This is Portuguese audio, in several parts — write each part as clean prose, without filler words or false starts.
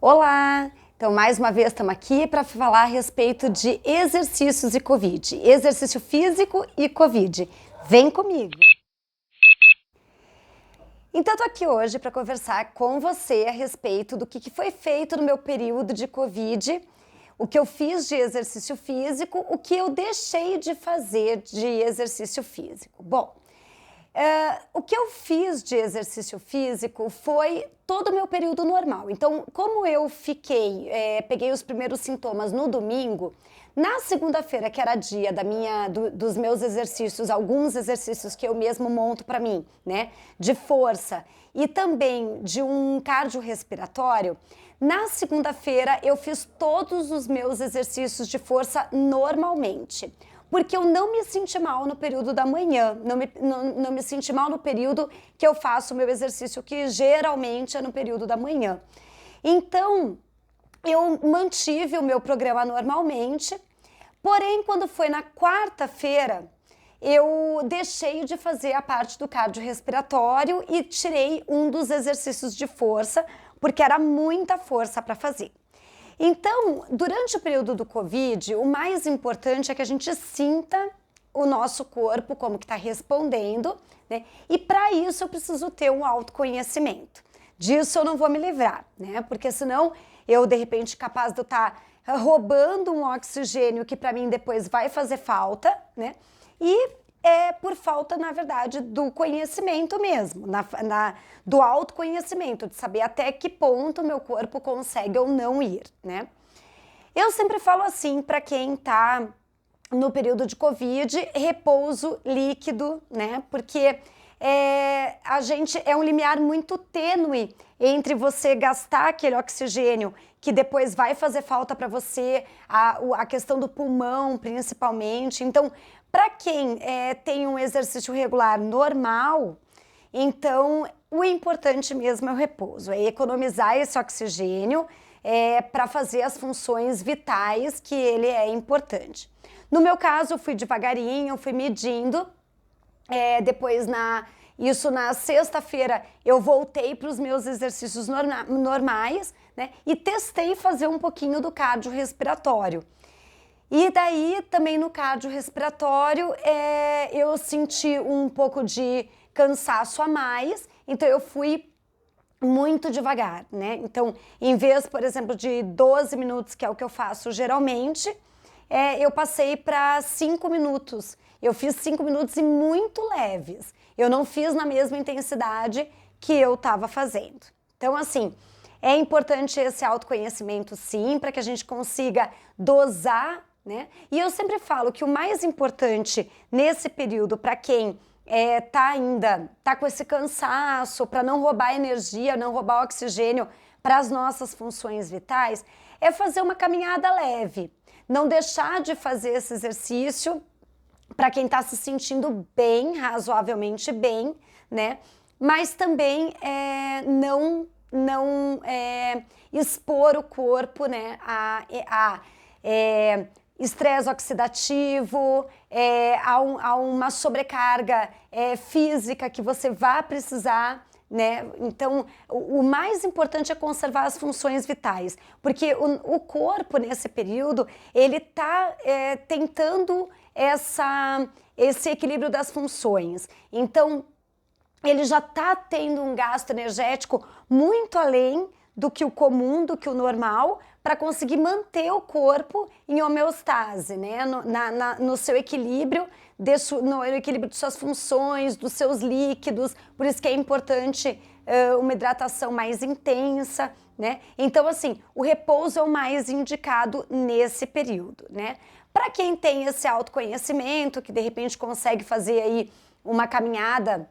Olá! Então, mais uma vez, estamos aqui para falar a respeito de exercícios e Covid. Exercício físico e Covid. Vem comigo! Então, estou aqui hoje para conversar com você a respeito do que foi feito no meu período de Covid, o que eu fiz de exercício físico, o que eu deixei de fazer de exercício físico. Bom, o que eu fiz de exercício físico foi todo o meu período normal. Então, como eu peguei os primeiros sintomas no domingo, na segunda-feira, que era dia dos meus exercícios, alguns exercícios que eu mesmo monto para mim, né, de força e também de um cardiorrespiratório, na segunda-feira eu fiz todos os meus exercícios de força normalmente. Porque eu não me senti mal no período da manhã, não me senti mal no período que eu faço o meu exercício, que geralmente é no período da manhã. Então, eu mantive o meu programa normalmente, porém, quando foi na quarta-feira, eu deixei de fazer a parte do cardiorrespiratório e tirei um dos exercícios de força, porque era muita força para fazer. Então, durante o período do Covid, o mais importante é que a gente sinta o nosso corpo, como que está respondendo, né? E para isso eu preciso ter um autoconhecimento. Disso eu não vou me livrar, né? Porque senão eu, de repente, capaz de eu estar roubando um oxigênio que para mim depois vai fazer falta, né? E é por falta, na verdade, do conhecimento mesmo, do autoconhecimento, de saber até que ponto o meu corpo consegue ou não ir, né? Eu sempre falo assim para quem está no período de Covid, repouso líquido, né? Porque a gente é um limiar muito tênue entre você gastar aquele oxigênio que depois vai fazer falta para você, a questão do pulmão principalmente. Então, para quem tem um exercício regular normal, então o importante mesmo é o repouso, é economizar esse oxigênio para fazer as funções vitais que ele é importante. No meu caso, eu fui devagarinho, fui medindo, depois isso na sexta-feira eu voltei para os meus exercícios normais, né, e testei fazer um pouquinho do cardiorrespiratório. E daí, também no cardiorrespiratório, eu senti um pouco de cansaço a mais, então eu fui muito devagar, né? Então, em vez, por exemplo, de 12 minutos, que é o que eu faço geralmente, eu passei para 5 minutos. Eu fiz 5 minutos e muito leves. Eu não fiz na mesma intensidade que eu estava fazendo. Então, assim, é importante esse autoconhecimento, sim, para que a gente consiga dosar, né? E eu sempre falo que o mais importante nesse período, para quem tá com esse cansaço, para não roubar energia, não roubar oxigênio para as nossas funções vitais, é fazer uma caminhada leve. Não deixar de fazer esse exercício para quem está se sentindo bem, razoavelmente bem, né? Mas também não expor o corpo, né, a estresse oxidativo, a uma sobrecarga física que você vai precisar, né? Então, o mais importante é conservar as funções vitais, porque o corpo, nesse período, ele está tentando esse equilíbrio das funções. Então, ele já está tendo um gasto energético muito além do que o comum, do que o normal, para conseguir manter o corpo em homeostase, né? No seu equilíbrio, no equilíbrio de suas funções, dos seus líquidos. Por isso que é importante uma hidratação mais intensa, né? Então, assim, o repouso é o mais indicado nesse período, né? Para quem tem esse autoconhecimento, que de repente consegue fazer aí uma caminhada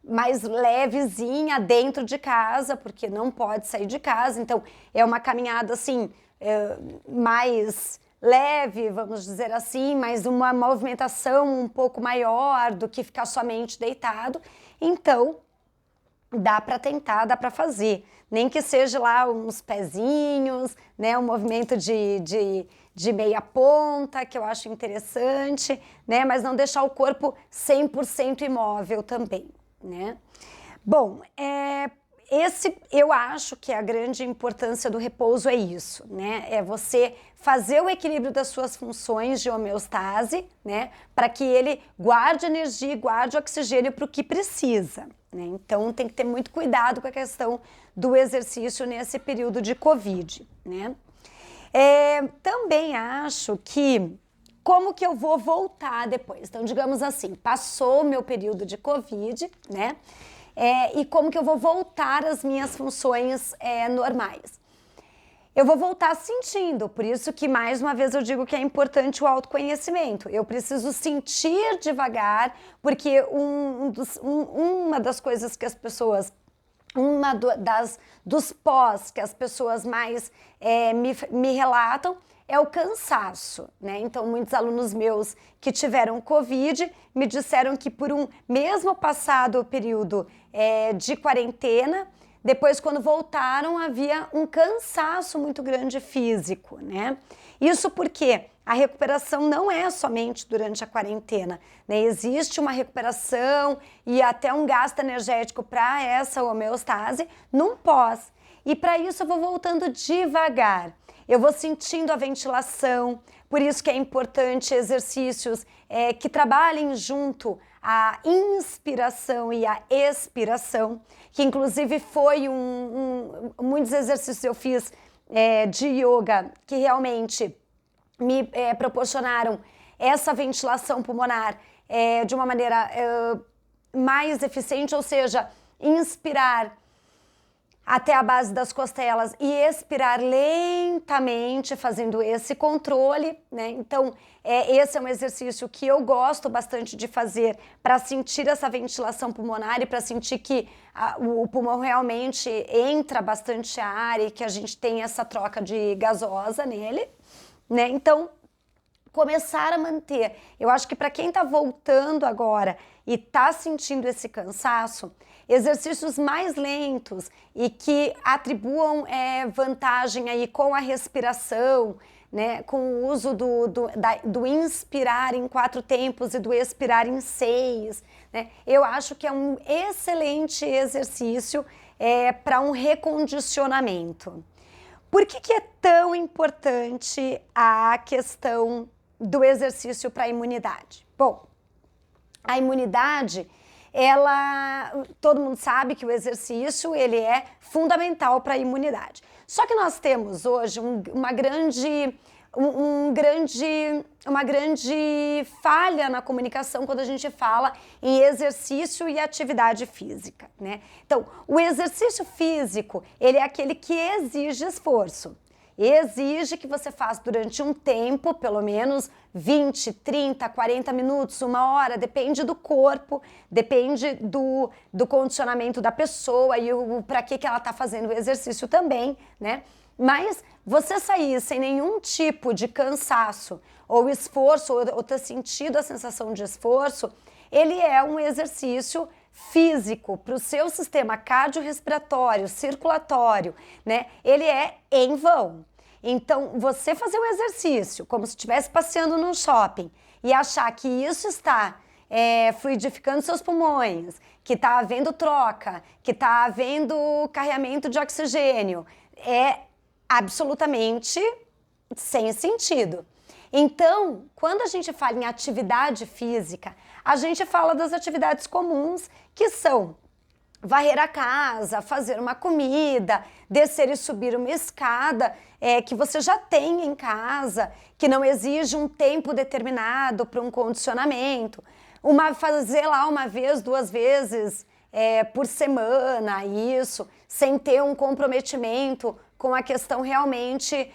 mais levezinha dentro de casa, porque não pode sair de casa, então é uma caminhada assim, mais leve, vamos dizer assim, mas uma movimentação um pouco maior do que ficar somente deitado. Então, dá para tentar, dá para fazer, nem que seja lá uns pezinhos, né, um movimento de meia ponta, que eu acho interessante, né, mas não deixar o corpo 100% imóvel também, né. Bom, eu acho que a grande importância do repouso é isso, né? É você fazer o equilíbrio das suas funções de homeostase, né? Para que ele guarde energia e guarde oxigênio para o que precisa, né? Então tem que ter muito cuidado com a questão do exercício nesse período de Covid, né? Também acho que como que eu vou voltar depois? Então, digamos assim, passou o meu período de Covid, né? E como que eu vou voltar às minhas funções normais? Eu vou voltar sentindo, por isso que mais uma vez eu digo que é importante o autoconhecimento. Eu preciso sentir devagar, porque uma das coisas que as pessoas, dos pós que as pessoas mais me relatam é o cansaço, né? Então, muitos alunos meus que tiveram Covid me disseram que mesmo passado o período de quarentena, depois quando voltaram havia um cansaço muito grande físico, né? Isso porque a recuperação não é somente durante a quarentena, né? Existe uma recuperação e até um gasto energético para essa homeostase num pós. E para isso eu vou voltando devagar. Eu vou sentindo a ventilação, por isso que é importante exercícios que trabalhem junto a inspiração e a expiração, que inclusive foi muitos exercícios eu fiz de yoga que realmente me proporcionaram essa ventilação pulmonar de uma maneira mais eficiente, ou seja, inspirar até a base das costelas e expirar lentamente, fazendo esse controle, né? Então, esse é um exercício que eu gosto bastante de fazer para sentir essa ventilação pulmonar e para sentir que o pulmão realmente entra bastante ar e que a gente tem essa troca de gasosa nele, né? Então, começar a manter. Eu acho que para quem está voltando agora e está sentindo esse cansaço, exercícios mais lentos e que atribuam vantagem aí com a respiração, né, com o uso do inspirar em 4 tempos e do expirar em 6, né, eu acho que é um excelente exercício para um recondicionamento. Por que é tão importante a questão do exercício para a imunidade? Bom, a imunidade, todo mundo sabe que o exercício ele é fundamental para a imunidade. Só que nós temos hoje uma grande falha na comunicação quando a gente fala em exercício e atividade física, né? Então, o exercício físico, ele é aquele que exige esforço. Exige que você faça durante um tempo, pelo menos 20, 30, 40 minutos, 1 hora, depende do corpo, depende do condicionamento da pessoa e para que ela está fazendo o exercício também, né? Mas você sair sem nenhum tipo de cansaço ou esforço, ou ter sentido a sensação de esforço, ele é um exercício físico para o seu sistema cardiorrespiratório, circulatório, né? Ele é em vão. Então, você fazer um exercício como se estivesse passeando num shopping e achar que isso está fluidificando seus pulmões, que está havendo troca, que está havendo carregamento de oxigênio, é absolutamente sem sentido. Então, quando a gente fala em atividade física, a gente fala das atividades comuns, que são varrer a casa, fazer uma comida, descer e subir uma escada que você já tem em casa, que não exige um tempo determinado para um condicionamento, fazer lá 1 vez, 2 vezes por semana, isso, sem ter um comprometimento com a questão realmente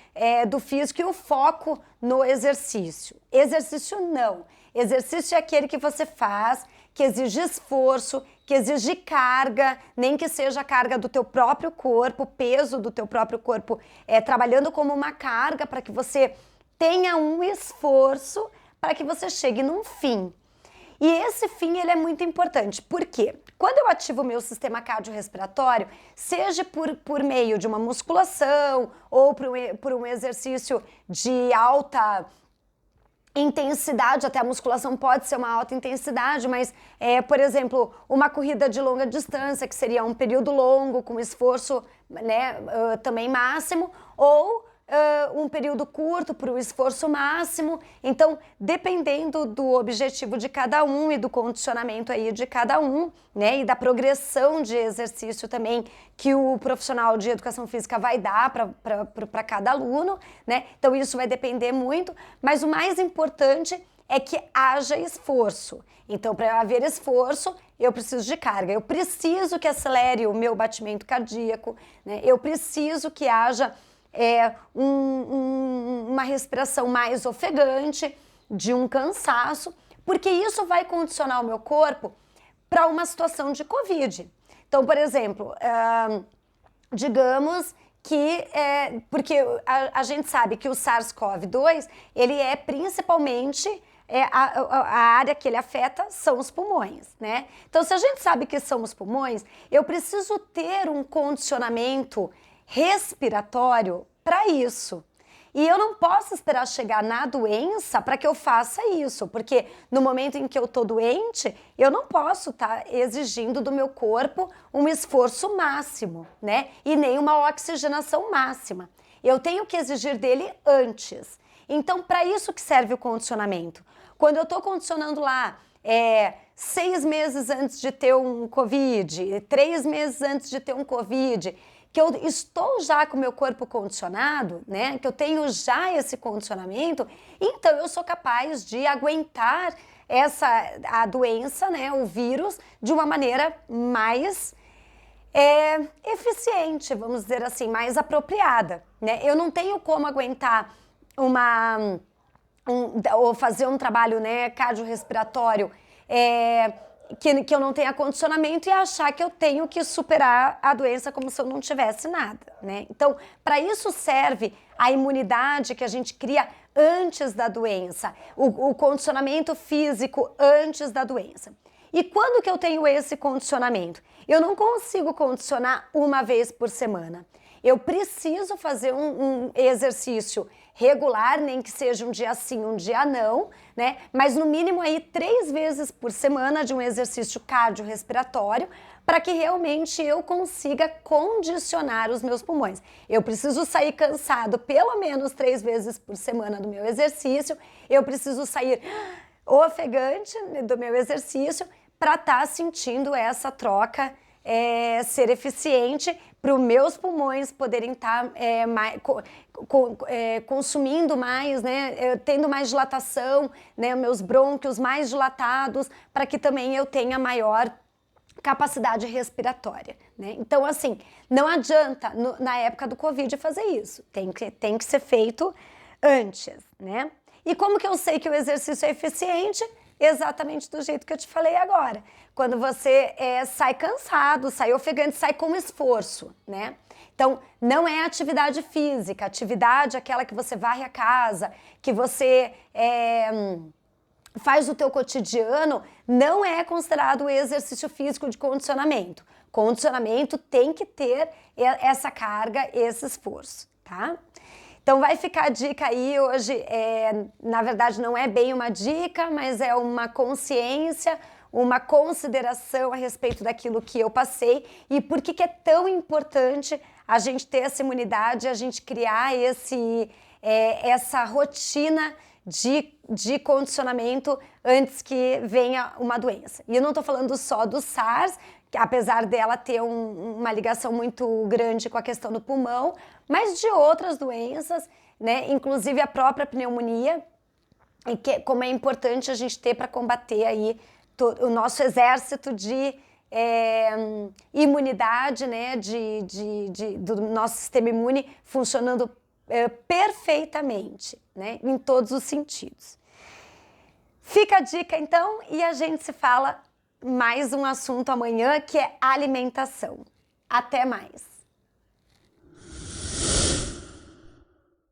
do físico e o foco no exercício. Exercício não. Exercício é aquele que você faz, que exige esforço, que exige carga, nem que seja a carga do teu próprio corpo, peso do teu próprio corpo, trabalhando como uma carga para que você tenha um esforço para que você chegue num fim. E esse fim ele é muito importante, porque quando eu ativo o meu sistema cardiorrespiratório, seja por meio de uma musculação ou por um exercício de alta intensidade, até a musculação pode ser uma alta intensidade, mas, por exemplo, uma corrida de longa distância, que seria um período longo, com esforço, né, também máximo, ou um período curto para o esforço máximo. Então, dependendo do objetivo de cada um e do condicionamento aí de cada um, né, e da progressão de exercício também que o profissional de educação física vai dar para cada aluno, né? Então, isso vai depender muito, mas o mais importante é que haja esforço. Então, para haver esforço, eu preciso de carga, eu preciso que acelere o meu batimento cardíaco, né? Eu preciso que haja uma respiração mais ofegante, de um cansaço, porque isso vai condicionar o meu corpo para uma situação de Covid. Então, por exemplo, digamos que, porque a gente sabe que o SARS-CoV-2, ele é principalmente, a área que ele afeta são os pulmões, né? Então, se a gente sabe que são os pulmões, eu preciso ter um condicionamento respiratório para isso. E eu não posso esperar chegar na doença para que eu faça isso, porque no momento em que eu estou doente, eu não posso estar exigindo do meu corpo um esforço máximo, né? E nem uma oxigenação máxima. Eu tenho que exigir dele antes. Então, para isso que serve o condicionamento. Quando eu estou condicionando lá 6 meses antes de ter um Covid, 3 meses antes de ter um Covid, que eu estou já com o meu corpo condicionado, né? Que eu tenho já esse condicionamento, então eu sou capaz de aguentar a doença, né? O vírus, de uma maneira mais eficiente, vamos dizer assim, mais apropriada, né? Eu não tenho como aguentar ou fazer um trabalho, né, cardiorrespiratório que eu não tenha condicionamento e achar que eu tenho que superar a doença como se eu não tivesse nada, né? Então, para isso serve a imunidade que a gente cria antes da doença, o condicionamento físico antes da doença. E quando que eu tenho esse condicionamento? Eu não consigo condicionar uma vez por semana. Eu preciso fazer um exercício regular, nem que seja um dia sim, um dia não, né? Mas no mínimo aí 3 vezes por semana de um exercício cardiorrespiratório para que realmente eu consiga condicionar os meus pulmões. Eu preciso sair cansado pelo menos 3 vezes por semana do meu exercício, eu preciso sair ofegante do meu exercício para estar sentindo essa troca ser eficiente para os meus pulmões poderem estar consumindo mais, né, tendo mais dilatação, né, meus brônquios mais dilatados, para que também eu tenha maior capacidade respiratória, né? Então, assim, não adianta na época do Covid fazer isso, tem que ser feito antes, né? E como que eu sei que o exercício é eficiente? Exatamente do jeito que eu te falei agora. Quando você sai cansado, sai ofegante, sai com esforço, né? Então, não é atividade física, atividade aquela que você varre a casa, que você faz o teu cotidiano, não é considerado exercício físico de condicionamento. Condicionamento tem que ter essa carga, esse esforço, tá? Então vai ficar a dica aí hoje, na verdade não é bem uma dica, mas é uma consciência, uma consideração a respeito daquilo que eu passei e por que é tão importante a gente ter essa imunidade, a gente criar essa rotina de condicionamento antes que venha uma doença. E eu não estou falando só do SARS, que apesar dela ter uma ligação muito grande com a questão do pulmão, mas de outras doenças, né? Inclusive a própria pneumonia, e como é importante a gente ter para combater aí o nosso exército de imunidade, né? Do nosso sistema imune funcionando perfeitamente, né? Em todos os sentidos. Fica a dica então e a gente se fala mais um assunto amanhã que é alimentação. Até mais!